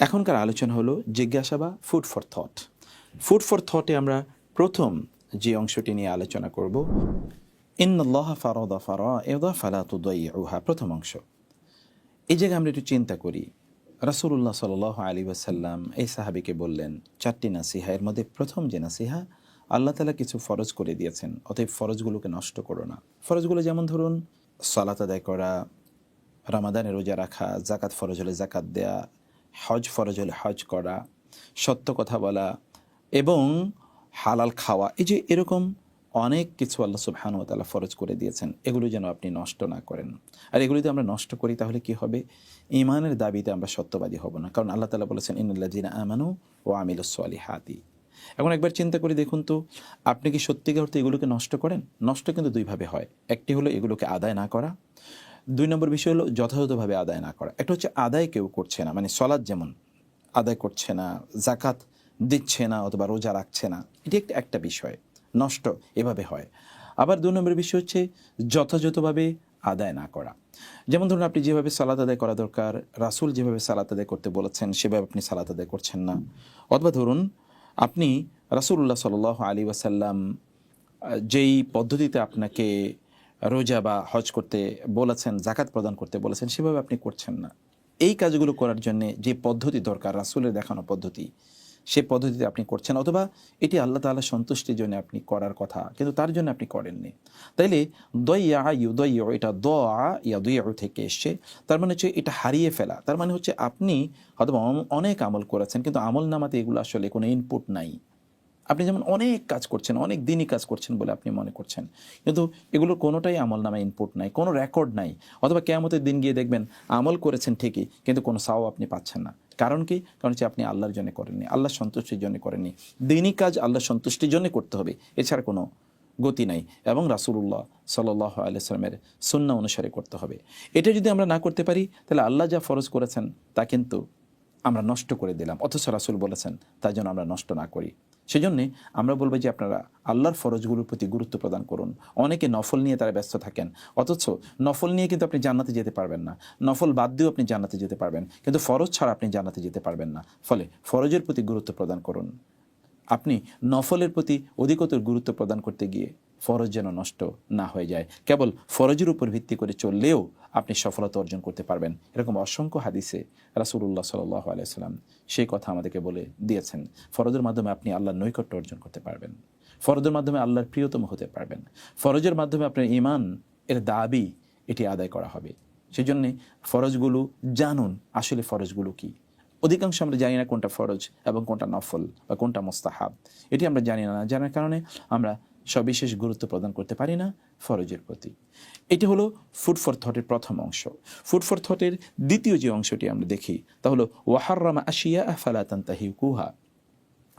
এখনকার আলোচনা হলো জিজ্ঞাসা বা food for thought. Food for থটে আমরা প্রথম যে অংশটি নিয়ে আলোচনা করব, ইন্নাল্লাহ ফারাদা ফারাইদা ফালা তুদাইউহা, প্রথম অংশ। এই জায়গায় আমরা একটু চিন্তা করি, রাসূলুল্লাহ সাল্লাল্লাহু আলাইহি ওয়াসাল্লাম এই সাহাবীকে বললেন চারটি নাসিহা, এর মধ্যে প্রথম যে নাসিহা, আল্লাহ তাআলা কিছু ফরজ করে দিয়েছেন, অতএব ফরজগুলোকে নষ্ট করো না। ফরজগুলো যেমন ধরুন সালাত আদায় করা, রমাদানে রোজা রাখা, জাকাত ফরজ হলে জাকাত দেয়া, হজ ফরজ হলে হজ করা, সত্য কথা বলা এবং হালাল খাওয়া, এই যে এরকম অনেক কিছু আল্লাহ সুবহানাহু ওয়া তাআলা ফরজ করে দিয়েছেন, এগুলো যেন আপনি নষ্ট না করেন। আর এগুলো যদি আমরা নষ্ট করি তাহলে কি হবে? ঈমানের দাবিতে আমরা সত্যবাদী হব না, কারণ আল্লাহ তাআলা বলেছেন ইন্নাল্লাযীনা আমানু ওয়া আমিলুস সলিহাতি। এখন একবার চিন্তা করে দেখুন তো, আপনি কি সত্যিকার অর্থে এগুলোকে নষ্ট করেন? নষ্ট কিন্তু দুইভাবে হয়। একটি হলো এগুলোকে আদায় না করা, দুই নম্বর বিষয় হলো যথাযথভাবে আদায় না করা। একটা হচ্ছে আদায় কেউ করছে না, মানে সলাৎ যেমন আদায় করছে না, জাকাত দিচ্ছে না অথবা রোজা রাখছে না, এটি একটা বিষয়, নষ্ট এভাবে হয়। আবার দুই নম্বর বিষয় হচ্ছে যথাযথভাবে আদায় না করা। যেমন ধরুন আপনি যেভাবে সালাত আদায় করা দরকার, রাসূল যেভাবে সালাত আদায় করতে বলেছেন সেভাবে আপনি সালাত আদায় করছেন না। অথবা ধরুন আপনি রাসূলুল্লাহ সাল্লাল্লাহু আলাইহি ওয়াসাল্লাম যেই পদ্ধতিতে আপনাকে রোজা বা হজ করতে বলেছেন, জাকাত প্রদান করতে বলেছেন, সেভাবে আপনি করছেন না। এই কাজগুলো করার জন্যে যে পদ্ধতি দরকার, রাসূলের দেখানো পদ্ধতি, সে পদ্ধতিতে আপনি করছেন, অথবা এটি আল্লাহ তাআলা সন্তুষ্টির জন্য আপনি করার কথা কিন্তু তার জন্য আপনি করেননি। তাইলে দয়য়া ইউদয়্যু, এটা দোয়া ইয়াদয়্যু থেকে এসছে, তার মানে হচ্ছে এটা হারিয়ে ফেলা। তার মানে হচ্ছে আপনি হয়তো অনেক আমল করেছেন কিন্তু আমল নামাতে এগুলো আসলে কোনো ইনপুট নাই। আপনি যেমন অনেক কাজ করছেন, অনেক দিনই কাজ করছেন বলে আপনি মনে করছেন, কিন্তু এগুলোর কোনোটাই আমল নামায় ইনপুট নাই, কোনো রেকর্ড নাই। অথবা কিয়ামতের দিন গিয়ে দেখবেন আমল করেছেন ঠিকই কিন্তু কোনো সাও আপনি পাচ্ছেন না। কারণ কি? কারণ হচ্ছে আপনি আল্লাহর জন্য করেননি, আল্লাহর সন্তুষ্টির জন্য করেননি। দিনই কাজ আল্লাহর সন্তুষ্টির জন্য করতে হবে, এছাড়া কোনো গতি নাই, এবং রাসূলুল্লাহ সাল্লাল্লাহু আলাইহি সাল্লামের সুন্নাহ অনুসারে করতে হবে। এটা যদি আমরা না করতে পারি তাহলে আল্লাহ যা ফরজ করেছেন তা কিন্তু আমরা নষ্ট করে দিলাম, অথচ রাসূল বলেছেন তার জন্য আমরা নষ্ট না করি। সেজন্যে আমরা বলবো যে আপনারা আল্লাহর ফরজগুলোর প্রতি গুরুত্ব প্রদান করুন। অনেকে নফল নিয়ে তারা ব্যস্ত থাকেন, অথচ নফল নিয়ে কিন্তু আপনি জান্নাতে যেতে পারবেন না, নফল বাদ দিয়েও আপনি জান্নাতে যেতে পারবেন, কিন্তু ফরজ ছাড়া আপনি জান্নাতে যেতে পারবেন না। ফলে ফরজের প্রতি গুরুত্ব প্রদান করুন। আপনি নফলের প্রতি অধিকতর গুরুত্ব প্রদান করতে গিয়ে ফরজ যেন নষ্ট না হয়ে যায়। কেবল ফরজের উপর ভিত্তি করে চললেও আপনি সফলতা অর্জন করতে পারবেন, এরকম অসংখ্য হাদিসে রাসূলুল্লাহ সাল্লাল্লাহু আলাইহি ওয়াসাল্লাম সেই কথা আমাদেরকে বলে দিয়েছেন। ফরজের মাধ্যমে আপনি আল্লাহর নৈকট্য অর্জন করতে পারবেন, ফরজের মাধ্যমে আল্লাহর প্রিয়তম হতে পারবেন, ফরজের মাধ্যমে আপনার ঈমান এর দাবি এটি আদায় করা হবে। সেজন্যে ফরজগুলো জানুন, আসলে ফরজগুলো কী। অধিকাংশ আমরা জানি না কোনটা ফরজ এবং কোনটা নফল বা কোনটা মুস্তাহাব, এটি আমরা জানি না। জানার কারণে আমরা সবিশেষ গুরুত্ব প্রদান করতে পারি না ফরজের প্রতি। এটি হলো ফুড ফর থটের প্রথম অংশ। ফুড ফর থটের দ্বিতীয় যে অংশটি আমরা দেখি তা হলো ওয়াহাররামা আশিয়া ফালা তানতাহিকুহা।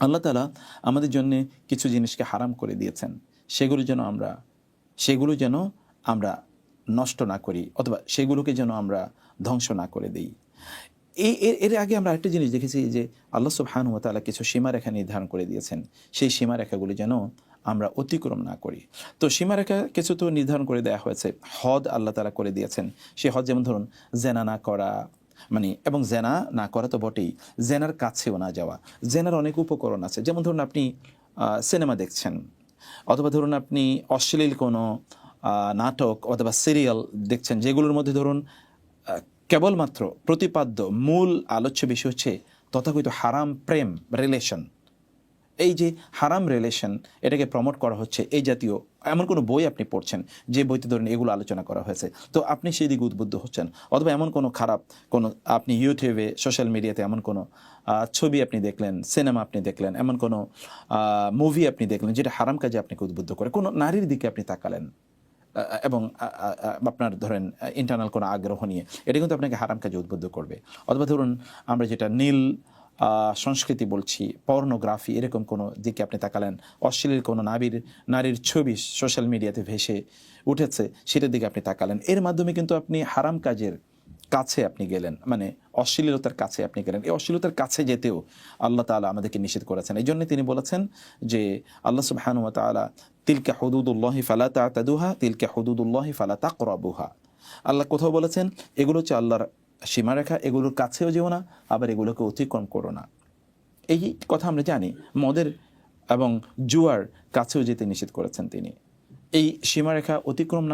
আল্লাহ তাআলা আমাদের জন্য কিছু জিনিসকে হারাম করে দিয়েছেন, সেগুলো যেন আমরা নষ্ট না করি, অথবা সেগুলোকে যেন আমরা ধ্বংস না করে দিই। এর আগে আমরা একটা জিনিস দেখেছি যে আল্লাহ সুবহানাহু ওয়া তাআলা কিছু সীমারেখা নির্ধারণ করে দিয়েছেন, সেই সীমারেখাগুলো যেন আমরা অতিক্রম না করি। তো সীমারেখা কিছু তো নির্ধারণ করে দেওয়া হয়েছে, হদ আল্লাহ তাআলা করে দিয়েছেন। সেই হদ যেমন ধরুন জেনা না করা, মানে এবং জেনা না করা তো বটেই, জেনার কাছেও না যাওয়া। জেনার অনেক উপকরণ আছে, যেমন ধরুন আপনি সিনেমা দেখছেন, অথবা ধরুন আপনি অশ্লীল কোনো নাটক অথবা সিরিয়াল দেখছেন, যেগুলোর মধ্যে ধরুন কেবলমাত্র প্রতিপাদ্য মূল আলোচ্য বিষয় হচ্ছে তথাকথিত হারাম প্রেম রিলেশন। এই যে হারাম রিলেশন, এটাকে প্রমোট করা হচ্ছে, এই জাতীয় এমন কোনো বই আপনি পড়ছেন যে বইতে ধরুন এগুলো আলোচনা করা হয়েছে, তো আপনি সেই দিকে উদ্বুদ্ধ হচ্ছেন। অথবা এমন কোনো খারাপ কোনো আপনি ইউটিউবে সোশ্যাল মিডিয়াতে এমন কোনো ছবি আপনি দেখলেন, সিনেমা আপনি দেখলেন, এমন কোনো মুভি আপনি দেখলেন যেটা হারাম কাজে আপনাকে উদ্বুদ্ধ করে, কোনো নারীর দিকে আপনি তাকালেন এবং আপনার ধরেন ইন্টারনাল কোনো আগ্রহ নিয়ে, এটা কিন্তু আপনাকে হারাম কাজে উদ্বুদ্ধ করবে। অথবা ধরুন আমরা যেটা নীল সংস্কৃতি বলছি, পর্নোগ্রাফি, এরকম কোনো দিকে আপনি তাকালেন, অশ্লীল কোনো নারীর ছবি সোশ্যাল মিডিয়াতে ভেসে উঠেছে, সেটার দিকে আপনি তাকালেন, এর মাধ্যমে কিন্তু আপনি হারাম কাজের কাছে আপনি গেলেন, মানে অশ্লীলতার কাছে আপনি গেলেন। এই অশ্লীলতার কাছে যেতেও আল্লাহ তাআলা আমাদেরকে নিষেধ করেছেন। এই জন্য তিনি বলেছেন যে আল্লাহ সুবহানাহু ওয়া তাআলা তিলকা হুদুদুল্লাহি ফালা তা'তাদুহা তিলকা হুদুদুল্লাহি ফালা তাকরাবুহা। আল্লাহ কোথাও বলেছেন এগুলো হচ্ছে আল্লাহর সীমারেখা, এগুলোর কাছেও যেও না, আবার এগুলোকে অতিক্রম করো না। এই কথা আমরা জানি। মদের এবং জুয়ার কাছেও যেতে নিষেধ করেছেন তিনি। এই সীমারেখা অতিক্রম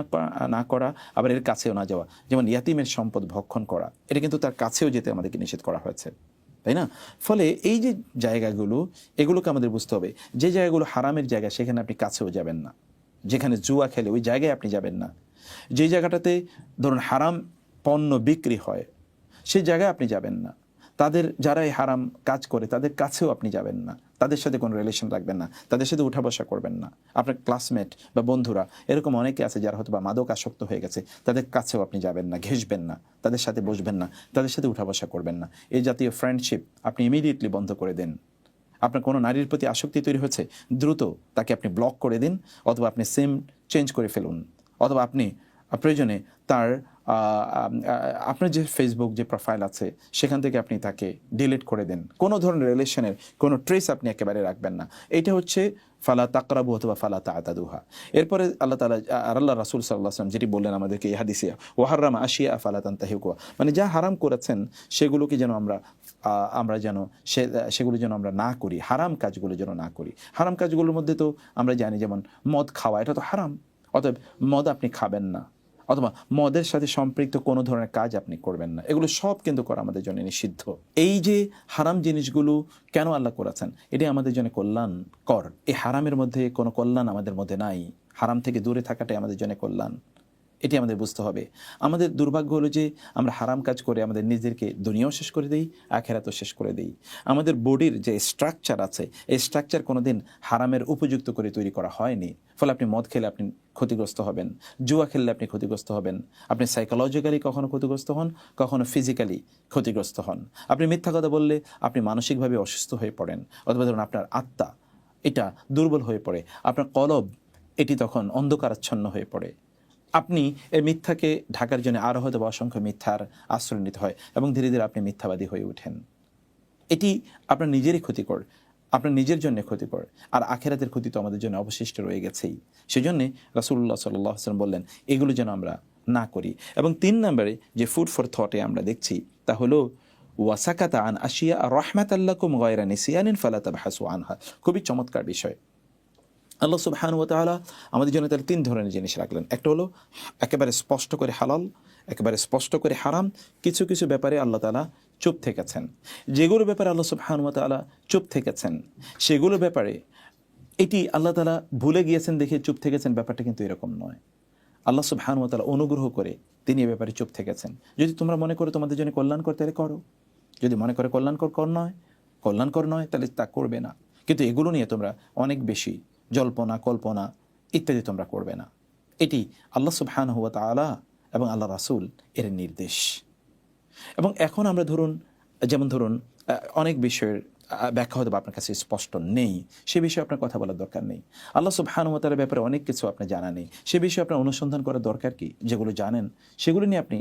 না করা, আবার এর কাছেও না যাওয়া। যেমন ইয়াতিমের সম্পদ ভক্ষণ করা, এটা কিন্তু তার কাছেও যেতে আমাদেরকে নিষেধ করা হয়েছে, তাই না? ফলে এই যে জায়গাগুলো, এগুলোকে আমাদের বুঝতে হবে। যে জায়গাগুলো হারামের জায়গা, সেখানে আপনি কাছেও যাবেন না। যেখানে জুয়া খেলে, ওই জায়গায় আপনি যাবেন না। যে জায়গাটাতে ধরুন হারাম পণ্য বিক্রি হয়, সেই জায়গায় আপনি যাবেন না। তাদের যারা এই হারাম কাজ করে, তাদের কাছেও আপনি যাবেন না। তাদের সাথে কোনো রিলেশন রাখবেন না, তাদের সাথে উঠা বসা করবেন না। আপনার ক্লাসমেট বা বন্ধুরা, এরকম অনেকে আছে যারা হয়তো বা মাদক আসক্ত হয়ে গেছে, তাদের কাছেও আপনি যাবেন না, ঘেঁষবেন না, তাদের সাথে বসবেন না, তাদের সাথে উঠা বসা করবেন না। এই জাতীয় ফ্রেন্ডশিপ আপনি ইমিডিয়েটলি বন্ধ করে দেন। আপনার কোনো নারীর প্রতি আসক্তি তৈরি হচ্ছে, দ্রুত তাকে আপনি ব্লক করে দিন, অথবা আপনি সিম চেঞ্জ করে ফেলুন, অথবা আপনি প্রয়োজনে তার আপনার যে ফেসবুক যে প্রোফাইল আছে, সেখান থেকে আপনি তাকে ডিলিট করে দেন। কোনো ধরনের রিলেশনের কোনো ট্রেস আপনি একেবারে রাখবেন না। এইটা হচ্ছে ফালা তাকরাবু অথবা ফালা তাআতাদুহা। এরপরে আল্লাহ তাআলা আর আল্লাহ রাসূল সাল্লাল্লাহু আলাইহি ওয়াসাল্লাম যেটি বললেন আমাদেরকে এই হাদিসে, ওয়া হারামা আশিয়া ফালা তানতাহিকুহা, মানে যা হারাম করেছেন সেগুলোকে যেন আমরা যেন সেগুলো যেন আমরা না করি, হারাম কাজগুলো যেন না করি। হারাম কাজগুলোর মধ্যে তো আমরা জানি, যেমন মদ খাওয়া, এটা তো হারাম, অতএব মদ আপনি খাবেন না, অথবা মদের সাথে সম্পৃক্ত কোনো ধরনের কাজ আপনি করবেন না। এগুলো সব কিন্তু করা আমাদের জন্য নিষিদ্ধ। এই যে হারাম জিনিসগুলো কেন আল্লাহ করেছেন, এটি আমাদের জন্য কল্যাণকর। এই হারামের মধ্যে কোনো কল্যাণ আমাদের মধ্যে নাই। হারাম থেকে দূরে থাকাটাই আমাদের জন্য কল্যাণ, এটি আমাদের বুঝতে হবে। আমাদের দুর্ভাগ্য হলো যে আমরা হারাম কাজ করে আমাদের নিজেদেরকে দুনিয়াও শেষ করে দিই, আখেরাতও শেষ করে দিই। আমাদের বডির যে স্ট্রাকচার আছে, এই স্ট্রাকচার কোনোদিন হারামের উপযুক্ত করে তৈরি করা হয়নি। ফলে আপনি মদ খেলে আপনি ক্ষতিগ্রস্ত হবেন, জুয়া খেললে আপনি ক্ষতিগ্রস্ত হবেন, আপনি সাইকোলজিক্যালি কখনো ক্ষতিগ্রস্ত হন, কখনো ফিজিক্যালি ক্ষতিগ্রস্ত হন। আপনি মিথ্যা কথা বললে আপনি মানসিকভাবে অসুস্থ হয়ে পড়েন, অথবা ধরুন আপনার আত্মা এটা দুর্বল হয়ে পড়ে, আপনার কলব এটি তখন অন্ধকারাচ্ছন্ন হয়ে পড়ে। আপনি এই মিথ্যাকে ঢাকার জন্য আরও হয়তো অসংখ্য মিথ্যার আশ্রয় নিতে হয়, এবং ধীরে ধীরে আপনি মিথ্যাবাদী হয়ে ওঠেন। এটি আপনার নিজেরই ক্ষতিকর, আপনার নিজের জন্য ক্ষতিকর। আর আখেরাতের ক্ষতি তো আমাদের জন্য অবশিষ্ট রয়ে গেছেই। সেজন্যে রাসূলুল্লাহ সাল্লাল্লাহু আলাইহি ওয়াসাল্লাম বললেন, এগুলো যেন আমরা না করি। এবং 3 নম্বরে যে ফুড ফর থটে আমরা দেখছি, তা হলো ওয়াসাকাতা আন আশিয়া রাহমাতাল লাকুম গায়রা নিসিয়ানিন ফালা তাবহাসু আনহা। খুবই চমৎকার বিষয়। আল্লাহ সুবহানাহু ওয়া তাআলা আমাদের জন্য তার 3 ধরনের জিনিস রাখলেন। একটা হলো একেবারে স্পষ্ট করে হালাল, একেবারে স্পষ্ট করে হারাম। কিছু কিছু ব্যাপারে আল্লাহ তাআলা চুপ থেকেছেন। যেগুলো ব্যাপারে আল্লাহ সুবহানাহু ওয়া তাআলা চুপ থেকেছেন, সেগুলো ব্যাপারে এটি আল্লাহ তাআলা ভুলে গিয়েছেন দেখে চুপ থেকেছেন, ব্যাপারটা কিন্তু এরকম নয়। আল্লাহ সুবহানাহু ওয়া তাআলা অনুগ্রহ করে তিনি এ ব্যাপারে চুপ থেকেছেন। যদি তোমরা মনে করো তোমাদের জন্য কল্যাণকর, তাহলে করো। যদি মনে করে কল্যাণকর নয়, তাহলে তা করবে না। কিন্তু এগুলো নিয়ে তোমরা অনেক বেশি জল্পনা কল্পনা ইত্যাদি তোমরা করবে না। এটি আল্লাহ সুবহানাহু ওয়া তাআলা এবং আল্লাহ রাসূল এর নির্দেশ। এবং এখন আমরা ধরুন অনেক বিষয়ের ব্যাখ্যা হয়তো আপনার কাছে স্পষ্ট নেই, সে বিষয়ে আপনার কথা বলার দরকার নেই। আল্লাহ সুবহানাহু ওয়া তাআলার ব্যাপারে অনেক কিছু আপনার জানা নেই, সে বিষয়ে আপনার অনুসন্ধান করার দরকার কি? যেগুলো জানেন সেগুলো নিয়ে আপনি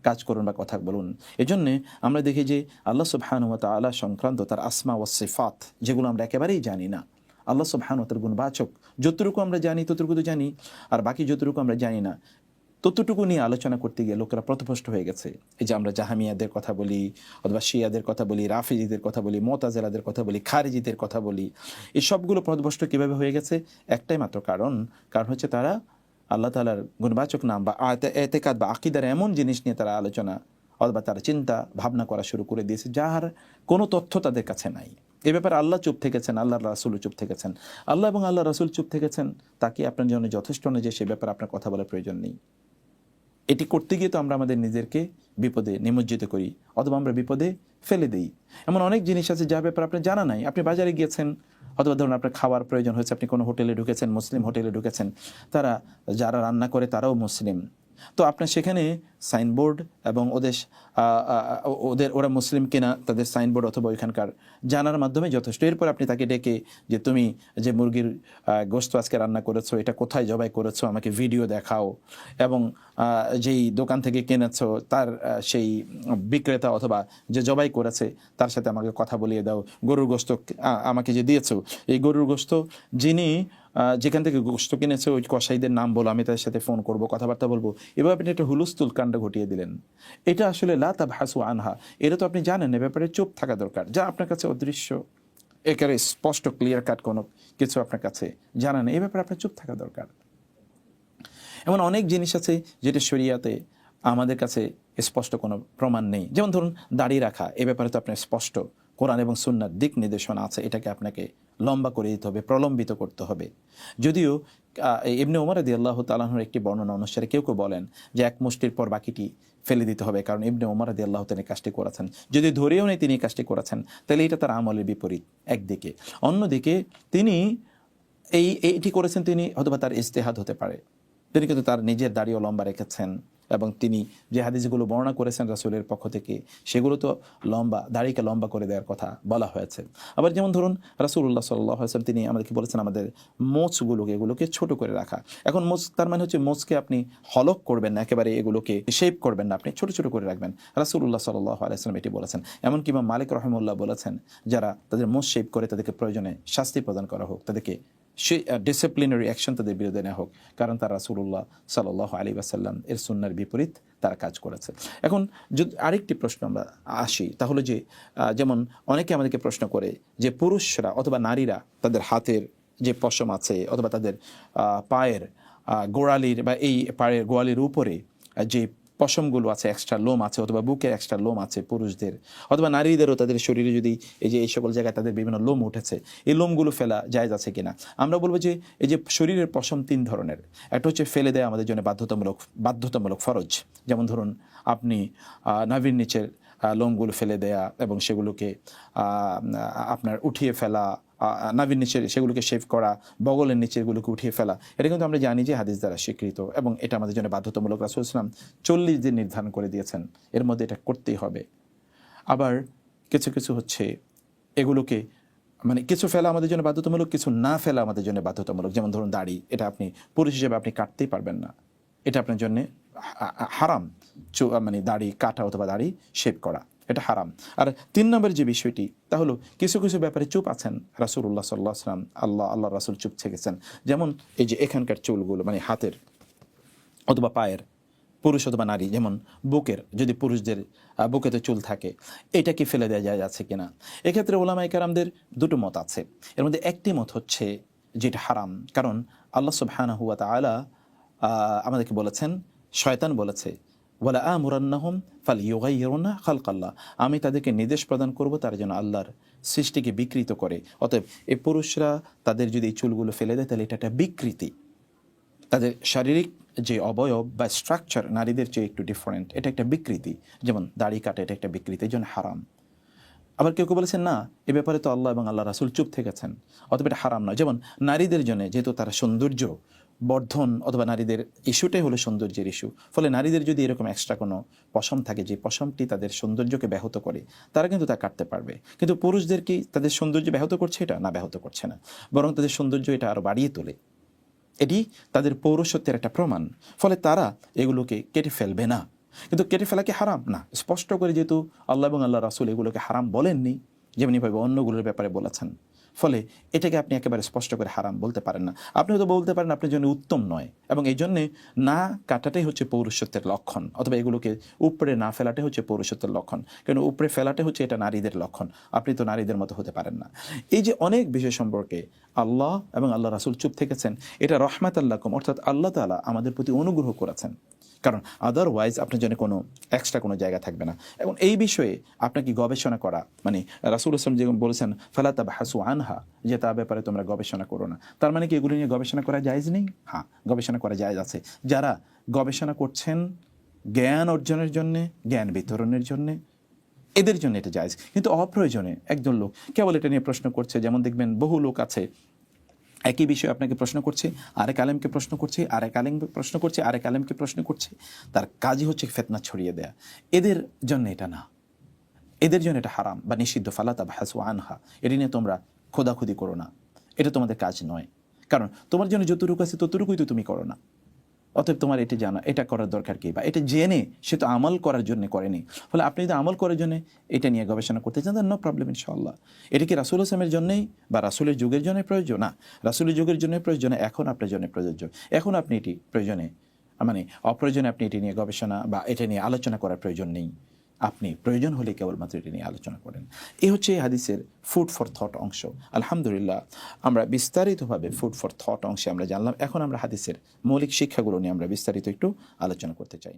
কাজ করুন বা কথা বলুন। এজন্যে আমরা দেখি যে আল্লাহ সুবহানাহু ওয়া তাআলা সংক্রান্ত তার আসমা ওয়াস সিফাত, যেগুলো আমরা একেবারেই জানি না, আল্লাহ সুবহানাহু ওয়া তাআলার গুণবাচক যতটুকু আমরা জানি ততটুকু তো জানি, আর বাকি যতটুকু আমরা জানি না ততটুকু নিয়ে আলোচনা করতে গিয়ে লোকেরা পথভ্রষ্ট হয়ে গেছে। এই যে আমরা জাহামিয়াদের কথা বলি, অথবা শিয়াদের কথা বলি, রাফিজিদের কথা বলি, মুতাজিলাদের কথা বলি, খারিজিদের কথা বলি, এই সবগুলো পথভ্রষ্ট কীভাবে হয়ে গেছে? একটাই মাত্র কারণ হচ্ছে তারা আল্লাহ তাআলার গুণবাচক নাম বা এতেকাদ বা আকীদার এমন জিনিস নিয়ে তারা আলোচনা অথবা তারা চিন্তা ভাবনা করা শুরু করে দিয়েছে, যার কোনো তথ্য তাদের কাছে নাই। এ ব্যাপারে আল্লাহ চুপ থেকেছেন, আল্লাহ রাসূলও চুপ থেকেছেন। আল্লাহ এবং আল্লাহ রাসূল চুপ থেকেছেন, তাকে আপনার জন্য যথেষ্ট নয় যে সে ব্যাপারে আপনার কথা বলার প্রয়োজন নেই। এটি করতে গিয়ে তো আমরা আমাদের নিজেদেরকে বিপদে নিমজ্জিত করি, অথবা আমরা বিপদে ফেলে দিই। এমন অনেক জিনিস আছে যার ব্যাপারে আপনার জানা নাই। আপনি বাজারে গিয়েছেন, অথবা ধরুন আপনার খাবার প্রয়োজন হয়েছে, আপনি কোনো হোটেলে ঢুকেছেন, মুসলিম হোটেলে ঢুকেছেন, যারা রান্না করে তারাও মুসলিম। তো আপনার সেখানে সাইনবোর্ড এবং ওরা মুসলিম কিনা তাদের সাইনবোর্ড অথবা ওইখানকার জানার মাধ্যমে যথেষ্ট। এরপর আপনি তাকে ডেকে যে তুমি যে মুরগির গোশত আজকে রান্না করেছো, এটা কোথায় জবাই করেছো, আমাকে ভিডিও দেখাও, এবং যেই দোকান থেকে কিনেছো তার সেই বিক্রেতা অথবা যে জবাই করেছে তার সাথে আমাকে কথা বলিয়ে দাও। গরুর গোশত আমাকে যে দিয়েছো, এই গরুর গোশত যিনি যেখান থেকে গোশত কিনেছে ওই কসাইদের নাম বলো, আমি তাদের সাথে ফোন করব, কথাবার্তা বলবো, এভাবে আপনি একটা হুলস্থুল কাণ্ড ঘটিয়ে দিলেন। এটা আসলে লা তাবহাসু আনহা, এটা তো আপনি জানেন, এ ব্যাপারে চুপ থাকা দরকার। যা আপনার কাছে অদৃশ্য, একেবারে স্পষ্ট ক্লিয়ার কাট কোনো কিছু আপনার কাছে জানা নেই, এ ব্যাপারে আপনার চুপ থাকা দরকার। এমন অনেক জিনিস আছে যেটা শরিয়াতে আমাদের কাছে স্পষ্ট কোনো প্রমাণ নেই। যেমন ধরুন দাড়ি রাখা, এ ব্যাপারে তো আপনার স্পষ্ট কোরআন এবং সুন্নাহর দিক নির্দেশনা আছে, এটাকে আপনাকে লম্বা করে দিতে হবে, প্রলম্বিত করতে হবে। যদিও ইবনে ওমর রাদিয়াল্লাহু তাআলা আনহুর একটি বর্ণনা অনুসারে কেউ কেউ বলেন যে এক মুষ্টির পর বাকিটি ফেলে দিতে হবে, কারণ ইবনে ওমর রাদিয়াল্লাহু তাআলা কাজটি করেছেন। যদি ধরেও নেই তিনি কাজটি করেছেন, তাহলে এটা তার আমলের বিপরীত একদিকে। অন্যদিকে তিনি এইটি করেছেন, তিনি হয়তোবা তার ইজতিহাদ হতে পারে, তিনি কিন্তু তার নিজের দাড়িও লম্বা রেখেছেন, এবং তিনি যে হাদিসগুলো বর্ণনা করেছেন রাসূলের পক্ষ থেকে, সেগুলো তো লম্বা, দাড়িকে লম্বা করে দেওয়ার কথা বলা হয়েছে। আবার যেমন ধরুন রাসূলুল্লাহ সাল্লাল্লাহু আলাইহি ওয়াসাল্লাম তিনি আমাদেরকে বলেছেন আমাদের এগুলোকে ছোট করে রাখা। এখন মোচ তার মানে হচ্ছে মোচকে আপনি হলক করবেন না, একেবারে এগুলোকে শেপ করবেন না, আপনি ছোট ছোট করে রাখবেন। রাসূলুল্লাহ সাল্লাল্লাহু আলাইহি ওয়াসাল্লাম এটি বলেছেন। এমনকি ইমাম মালিক রাহিমাহুল্লাহ বলেছেন, যারা তাদের মোচ শেপ করে তাদেরকে প্রয়োজনে শাস্তি প্রদান করা হোক, তাদেরকে সেই ডিসিপ্লিনারি অ্যাকশন তাদের বিরুদ্ধে নেওয়া হোক, কারণ তারা রাসূলুল্লাহ সাল্লাল্লাহু আলাইহি ওয়াসাল্লাম এর সুন্নাহর বিপরীত তারা কাজ করেছে। এখন যদি আরেকটি প্রশ্ন আমরা আসি, তাহলে যে যেমন অনেকে আমাদেরকে প্রশ্ন করে যে পুরুষরা অথবা নারীরা তাদের হাতের যে পশম আছে অথবা তাদের পায়ের গোড়ালির বা এই পায়ের গোড়ালির উপরে যে পশমগুলো আছে, এক্সট্রা লোম আছে, অথবা বুকের এক্সট্রা লোম আছে পুরুষদের, অথবা নারীদেরও তাদের শরীরে যদি এই সকল জায়গায় তাদের বিভিন্ন লোম উঠেছে, এই লোমগুলো ফেলা জায়েজ আছে কিনা। আমরা বলবো যে এই যে শরীরের পশম তিন ধরনের। একটা হচ্ছে ফেলে দেয় আমাদের জন্য বাধ্যতামূলক ফরজ, যেমন ধরুন আপনি নাভির নিচের লোমগুলো ফেলে দেয়া এবং সেগুলোকে আপনার উঠিয়ে ফেলা, নাভির নিচের সেগুলোকে শেভ করা, বগলের নিচেরগুলোকে উঠিয়ে ফেলা, এটা কিন্তু আমরা জানি যে হাদিস দ্বারা স্বীকৃত এবং এটা আমাদের জন্য বাধ্যতামূলক। রাসূল সাল্লাল্লাহু আলাইহি ওয়াসাল্লাম 40 দিন নির্ধারণ করে দিয়েছেন, এর মধ্যে এটা করতেই হবে। আবার কিছু কিছু হচ্ছে এগুলোকে মানে কিছু ফেলা আমাদের জন্য বাধ্যতামূলক, কিছু না ফেলা আমাদের জন্য বাধ্যতামূলক। যেমন ধরুন দাড়ি, এটা আপনি পুরুষ হিসেবে আপনি কাটতেই পারবেন না, এটা আপনার জন্য হারাম, মানে দাড়ি কাটা অথবা দাড়ি শেভ করা, এটা হারাম। আর 3 নম্বরের যে বিষয়টি, তা হলো কিছু কিছু ব্যাপারে চুপ আছেন রাসূলুল্লাহ সাল্লাল্লাহু আলাইহি ওয়াসাল্লাম, আল্লাহ রাসূল চুপ থেকেছেন। যেমন এই যে এখানকার চুলগুলো, মানে হাতের অথবা পায়ের, পুরুষ অথবা নারী, যেমন বুকের, যদি পুরুষদের বুকেতে চুল থাকে, এটা কি ফেলে দেওয়া যায় আছে কিনা। এক্ষেত্রে উলামায়ে কেরামদের দুটো মত আছে। এর মধ্যে একটি মত হচ্ছে যেটা হারাম, কারণ আল্লাহ সুবহানাহু ওয়া তাআলা আমাদেরকে বলেছেন, শয়তান বলেছে, ওয়ালা আমুরান্নাহুম ফালইয়ুগাইয়িরুনা খালকাল্লাহ, আমি তাদেরকে নির্দেশ প্রদান করব তারা যেন আল্লাহর সৃষ্টিকে বিকৃত করে। অতএব এই পুরুষরা তাদের যদি এই চুলগুলো ফেলে দেয়, তাহলে এটা একটা বিকৃতি, তাদের শারীরিক যে অবয়ব বা স্ট্রাকচার নারীদের চেয়ে একটু ডিফারেন্ট, এটা একটা বিকৃতি। যেমন দাড়ি কাটা, এটা একটা বিকৃতি, এই জন্য হারাম। আবার কেউ কেউ বলেছেন না, এ ব্যাপারে তো আল্লাহ এবং আল্লাহ রাসূল চুপ থেকেছেন, অতএব এটা হারাম নয়। যেমন নারীদের জন্য, যেহেতু তারা সৌন্দর্য বর্ধন অথবা নারীদের ইস্যুটাই হলো সৌন্দর্যের ইস্যু, ফলে নারীদের যদি এরকম এক্সট্রা কোনো পশম থাকে যে পশমটি তাদের সৌন্দর্যকে ব্যাহত করে, তারা কিন্তু তা কাটতে পারবে। কিন্তু পুরুষদের কি তাদের সৌন্দর্য ব্যাহত করছে? এটা না, ব্যাহত করছে না, বরং তাদের সৌন্দর্য এটা আরও বাড়িয়ে তোলে। এটি তাদের পৌরুষত্বের একটা প্রমাণ, ফলে তারা এগুলোকে কেটে ফেলবে না। কিন্তু কেটে ফেলা কি হারাম? না, স্পষ্ট করে যেহেতু আল্লাহ এবং আল্লাহ রাসূল এগুলোকে হারাম বলেননি, যেমনিভাবে অন্যগুলোর ব্যাপারে বলেছেন, ফলে এটাকে আপনি একেবারে স্পষ্ট করে হারাম বলতে পারেন না। আপনি হয়তো বলতে পারেন আপনার জন্য উত্তম নয়, এবং এই জন্যে না কাটাটাই হচ্ছে পৌরুষত্বের লক্ষণ, অথবা এগুলোকে উপরে না ফেলাটাই হচ্ছে পৌরুষত্বের লক্ষণ, কারণ উপরে ফেলাটাই হচ্ছে এটা নারীদের লক্ষণ, আপনি তো নারীদের মতো হতে পারেন না। এই যে অনেক বিষয় সম্পর্কে আল্লাহ এবং আল্লাহ রাসূল চুপ থেকেছেন, এটা রহমাতাল্লাকুম, অর্থাৎ আল্লাহ তাআলা আমাদের প্রতি অনুগ্রহ করেছেন, কারণ আদারওয়াইজ আপনার জন্য কোনো এক্সট্রা কোনো জায়গা থাকবে না। এবং এই বিষয়ে আপনাকে গবেষণা করা, মানে রাসূল সাল্লাল্লাহু আলাইহি ওয়াসাল্লাম যেমন বলেছেন ফালা তাবহাসু আনহা, যে তার ব্যাপারে তোমরা গবেষণা করো না, তার মানে কি এগুলো নিয়ে গবেষণা করা জায়েজ নেই? হ্যাঁ, গবেষণা করা জায়েজ আছে। যারা গবেষণা করছেন জ্ঞান অর্জনের জন্যে, জ্ঞান বিতরণের জন্যে, এদের জন্য এটা জায়েজ। কিন্তু অপ্রয়োজনে একজন লোক কেবল এটা নিয়ে প্রশ্ন করছে, যেমন দেখবেন বহু লোক আছে একই বিষয়ে আপনাকে প্রশ্ন করছে, আরেক আলেমকে প্রশ্ন করছে, আরেক আলেমকে প্রশ্ন করছে, আরেক আলেমকে প্রশ্ন করছে, তার কাজই হচ্ছে ফিতনা ছড়িয়ে দেয়া। এদের জন্য এটা না, এদের জন্য এটা হারাম বা নিষিদ্ধ। ফালা তাবহাসু আনহা, এটি নিয়ে তোমরা খোদাখুদি করো না, এটা তোমাদের কাজ নয়, কারণ তোমার জন্য যতটুকু আছে ততটুকুই তো তুমি করো না। অতএব তোমার এটা জানা, এটা করার দরকার কি, বা এটা জেনে সে তো আমল করার জন্য করেনি। ফলে আপনি যদি আমল করার জন্য এটা নিয়ে গবেষণা করতে চান, নো প্রবলেম ইনশাআল্লাহ। এটা কি রাসূল আসলামের জন্যই বা রাসূলের যুগের জন্য প্রয়োজন? না, রাসূলের যুগের জন্য প্রয়োজন, এখন আপনার জন্য প্রযোজ্য। এখন আপনি এটি প্রয়োজনে মানে অপ্রয়োজনে আপনি এটি নিয়ে গবেষণা বা এটা নিয়ে আলোচনা করার প্রয়োজন নেই। আপনি প্রয়োজন হলে কেবলমাত্র এটি নিয়ে আলোচনা করেন। এই হচ্ছে এই হাদিসের ফুড ফর থট অংশ। আলহামদুলিল্লাহ, আমরা বিস্তারিতভাবে ফুড ফর থট অংশে আমরা জানলাম। এখন আমরা হাদিসের মৌলিক শিক্ষাগুলো নিয়ে আমরা বিস্তারিত একটু আলোচনা করতে চাই।